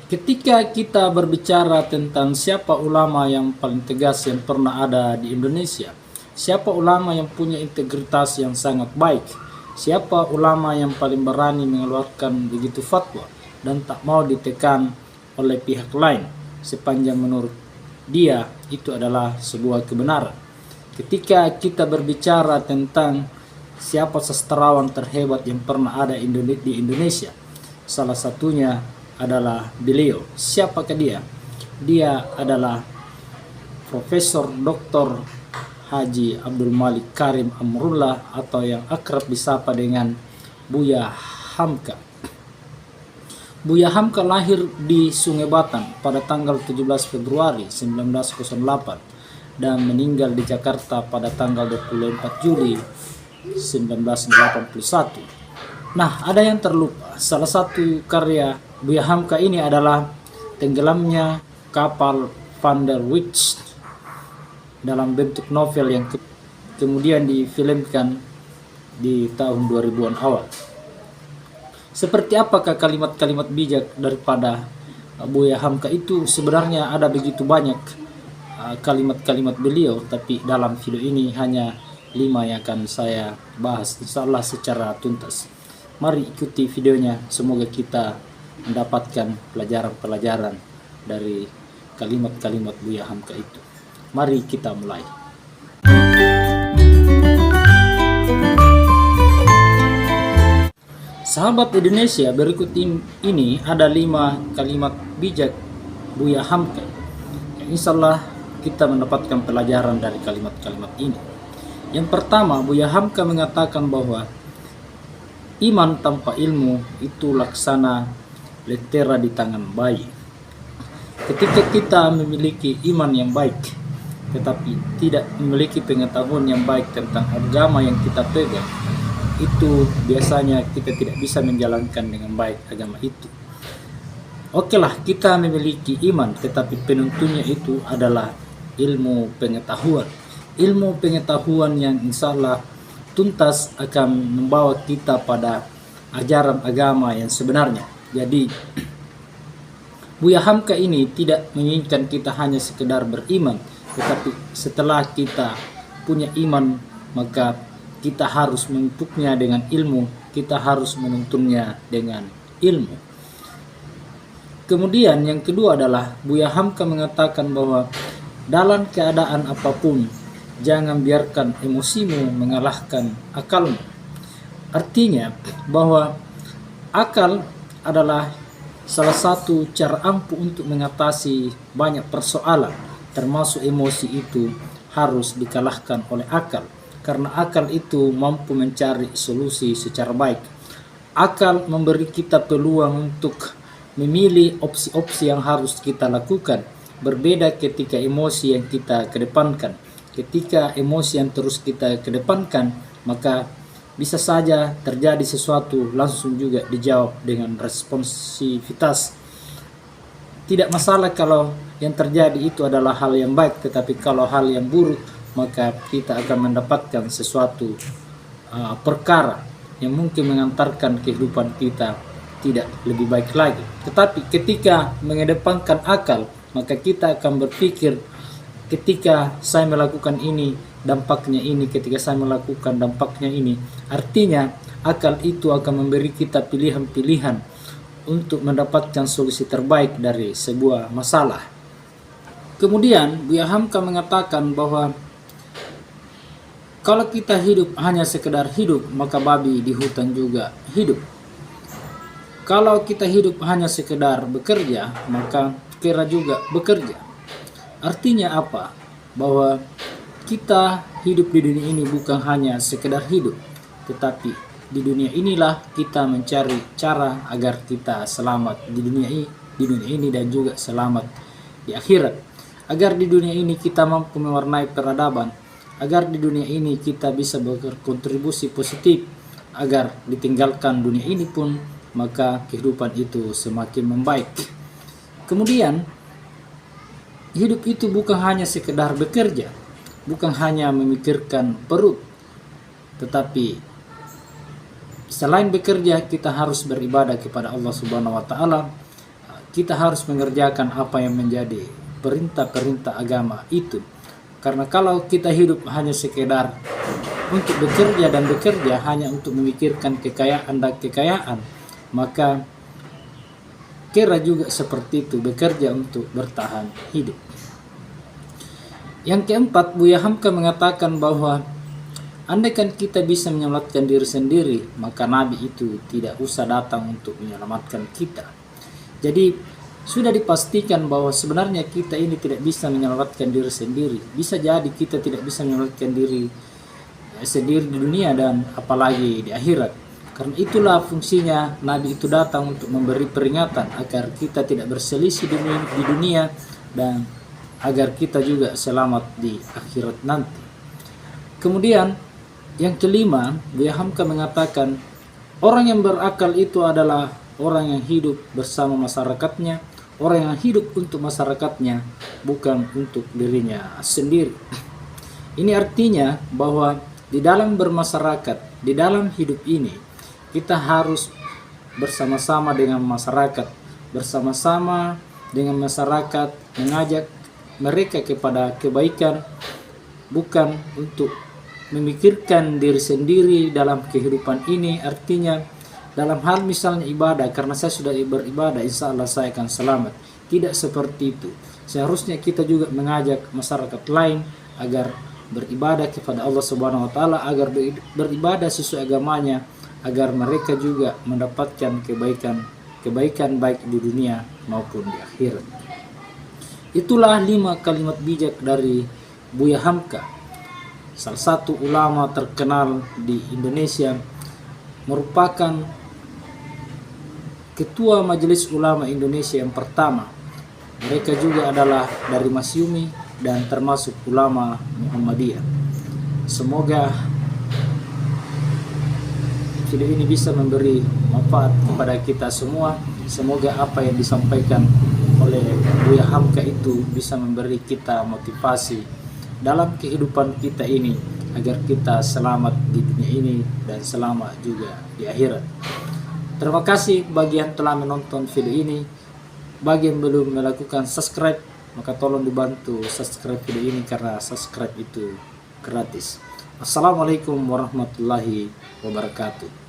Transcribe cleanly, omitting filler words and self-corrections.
Ketika kita berbicara tentang siapa ulama yang paling tegas yang pernah ada di Indonesia, siapa ulama yang punya integritas yang sangat baik, siapa ulama yang paling berani mengeluarkan begitu fatwa dan tak mau ditekan oleh pihak lain, sepanjang menurut dia itu adalah sebuah kebenaran. Ketika kita berbicara tentang siapa sastrawan terhebat yang pernah ada di Indonesia, salah satunya adalah beliau. Siapakah dia? Dia adalah Profesor Dr. Haji Abdul Malik Karim Amrullah, atau yang akrab disapa dengan Buya Hamka. Buya Hamka lahir di Sungai Batang pada tanggal 17 Februari 1908 dan meninggal di Jakarta pada tanggal 24 Juli 1981. Nah, ada yang terlupa. Salah satu karya Buya Hamka ini adalah tenggelamnya kapal Van der Witch dalam bentuk novel yang kemudian difilmkan di tahun 2000-an awal. Seperti apakah kalimat-kalimat bijak daripada Buya Hamka itu? Sebenarnya ada begitu banyak kalimat-kalimat beliau, tapi dalam video ini hanya 5 yang akan saya bahas insyaallah secara tuntas. Mari ikuti videonya, semoga kita mendapatkan pelajaran-pelajaran dari kalimat-kalimat Buya Hamka itu. Mari kita mulai. Sahabat Indonesia, berikut ini ada 5 kalimat bijak Buya Hamka yang insyaallah kita mendapatkan pelajaran dari kalimat-kalimat ini. Yang pertama, Buya Hamka mengatakan bahwa iman tanpa ilmu itu laksana lentera di tangan bayi. Ketika kita memiliki iman yang baik tetapi tidak memiliki pengetahuan yang baik tentang agama yang kita pegang, itu biasanya kita tidak bisa menjalankan dengan baik agama itu. Okelah, kita memiliki iman tetapi penuntunnya itu adalah ilmu pengetahuan. Ilmu pengetahuan yang insyaallah tuntas akan membawa kita pada ajaran agama yang sebenarnya. Jadi Buya Hamka ini tidak menginginkan kita hanya sekedar beriman, tetapi setelah kita punya iman maka kita harus menuntutnya dengan ilmu, kita harus menuntunnya dengan ilmu. Kemudian yang kedua adalah Buya Hamka mengatakan bahwa dalam keadaan apapun jangan biarkan emosimu mengalahkan akalmu. Artinya bahwa akal adalah salah satu cara ampuh untuk mengatasi banyak persoalan, termasuk emosi itu harus dikalahkan oleh akal, karena akal itu mampu mencari solusi secara baik. Akal memberi kita peluang untuk memilih opsi-opsi yang harus kita lakukan, berbeda ketika emosi yang kita kedepankan. Ketika emosi yang terus kita kedepankan, maka bisa saja terjadi sesuatu langsung juga dijawab dengan responsivitas. Tidak masalah kalau yang terjadi itu adalah hal yang baik, tetapi kalau hal yang buruk maka kita akan mendapatkan sesuatu perkara yang mungkin mengantarkan kehidupan kita tidak lebih baik lagi. Tetapi ketika mengedepankan akal, maka kita akan berpikir, ketika saya melakukan ini dampaknya ini, ketika saya melakukan dampaknya ini. Artinya akal itu akan memberi kita pilihan-pilihan untuk mendapatkan solusi terbaik dari sebuah masalah. Kemudian Buya Hamka mengatakan bahwa kalau kita hidup hanya sekedar hidup, maka babi di hutan juga hidup. Kalau kita hidup hanya sekedar bekerja, maka kera juga bekerja. Artinya apa? Bahwa kita hidup di dunia ini bukan hanya sekedar hidup, tetapi di dunia inilah kita mencari cara agar kita selamat di dunia ini dan juga selamat di akhirat. Agar di dunia ini kita mampu mewarnai peradaban, agar di dunia ini kita bisa berkontribusi positif, agar ditinggalkan dunia ini pun maka kehidupan itu semakin membaik. Kemudian hidup itu bukan hanya sekedar bekerja, bukan hanya memikirkan perut, tetapi selain bekerja kita harus beribadah kepada Allah Subhanahu wa taala. kita harus mengerjakan apa yang menjadi perintah-perintah agama itu. Karena kalau kita hidup hanya sekedar untuk bekerja dan bekerja hanya untuk memikirkan kekayaan dan kekayaan, maka kira juga seperti itu, bekerja untuk bertahan hidup. Yang keempat, Buya Hamka mengatakan bahwa andaikan kita bisa menyelamatkan diri sendiri, maka Nabi itu tidak usah datang untuk menyelamatkan kita. Jadi sudah dipastikan bahwa sebenarnya kita ini tidak bisa menyelamatkan diri sendiri. Bisa jadi kita tidak bisa menyelamatkan diri sendiri di dunia dan apalagi di akhirat. Karena itulah fungsinya Nabi itu datang untuk memberi peringatan agar kita tidak berselisih di dunia dan agar kita juga selamat di akhirat nanti. Kemudian yang kelima, Buya Hamka mengatakan orang yang berakal itu adalah orang yang hidup bersama masyarakatnya, orang yang hidup untuk masyarakatnya, bukan untuk dirinya sendiri. Ini artinya bahwa di dalam bermasyarakat, di dalam hidup ini, kita harus bersama-sama dengan masyarakat, bersama-sama dengan masyarakat, mengajak mereka kepada kebaikan, bukan untuk memikirkan diri sendiri dalam kehidupan ini. Artinya dalam hal misalnya ibadah, karena saya sudah beribadah, insya Allah saya akan selamat. Tidak seperti itu. Seharusnya kita juga mengajak masyarakat lain agar beribadah kepada Allah Subhanahu wa taala, agar beribadah sesuai agamanya, agar mereka juga mendapatkan kebaikan baik di dunia maupun di akhirat. Itulah 5 kalimat bijak dari Buya Hamka, salah satu ulama terkenal di Indonesia, merupakan Ketua Majelis Ulama Indonesia yang pertama. Mereka juga adalah dari Masyumi dan termasuk ulama Muhammadiyah. Semoga video ini bisa memberi manfaat kepada kita semua. Semoga apa yang disampaikan oleh Buya Hamka itu bisa memberi kita motivasi dalam kehidupan kita ini, agar kita selamat di dunia ini dan selamat juga di akhirat. Terima kasih bagi yang telah menonton video ini. Bagi yang belum melakukan subscribe, maka tolong dibantu subscribe video ini karena subscribe itu gratis. Assalamualaikum warahmatullahi wabarakatuh.